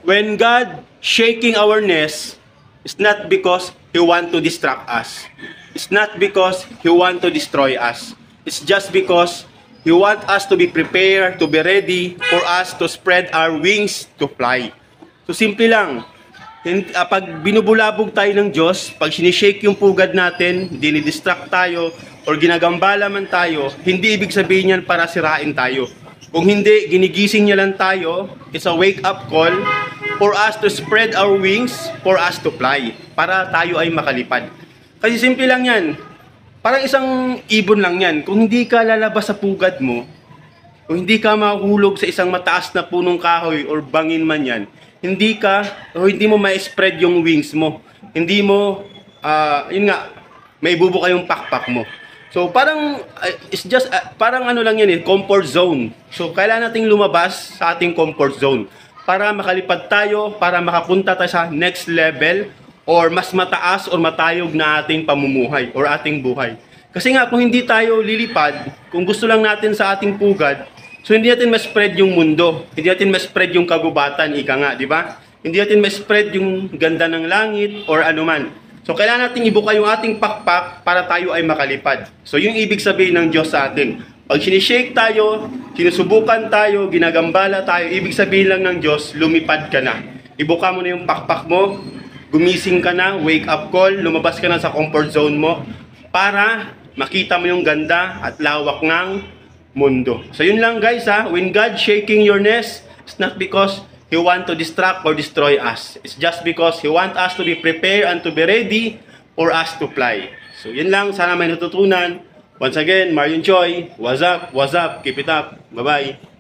When God shaking our nest, it's not because He want to distract us. It's not because He want to destroy us. It's just because He want us to be prepared, to be ready for us to spread our wings to fly. So simple lang. Pag binubulabog tayo ng Diyos, pag sinishake yung pugad natin, dinidistract tayo, or ginagambala man tayo, hindi ibig sabihin yan para sirain tayo. Kung hindi, ginigising niya lang tayo, it's a wake-up call for us to spread our wings, for us to fly, para tayo ay makalipad. Kasi simple lang yan. Parang isang ibon lang yan. Kung hindi ka lalabas sa pugad mo, kung hindi ka mahulog sa isang mataas na punong kahoy or bangin man yan, hindi mo ma-spread yung wings mo. Hindi mo, yun nga, may bubuka yung pakpak mo. So parang, it's just, parang ano lang yan comfort zone. So kailangan nating lumabas sa ating comfort zone para makalipad tayo, para makapunta tayo sa next level or mas mataas or matayog na ating pamumuhay or ating buhay. Kasi nga, kung hindi tayo lilipad, kung gusto lang natin sa ating pugad, so hindi natin ma-spread yung mundo, hindi natin ma-spread yung kagubatan, ika nga, di ba? Hindi natin ma-spread yung ganda ng langit or anuman. So kailangan natin ibuka yung ating pakpak para tayo ay makalipad. So yung ibig sabihin ng Diyos sa atin. Pag sinishake tayo, sinusubukan tayo, ginagambala tayo, ibig sabihin lang ng Diyos, lumipad ka na. Ibuka mo na yung pakpak mo, gumising ka na, wake up call, lumabas ka na sa comfort zone mo para makita mo yung ganda at lawak ng mundo. So yun lang guys when God shaking your nest, it's not because He want to distract or destroy us. It's just because He want us to be prepared and to be ready for us to fly. So yun lang, sana may natutunan. Once again, Marion Choi, what's up, keep it up, bye-bye.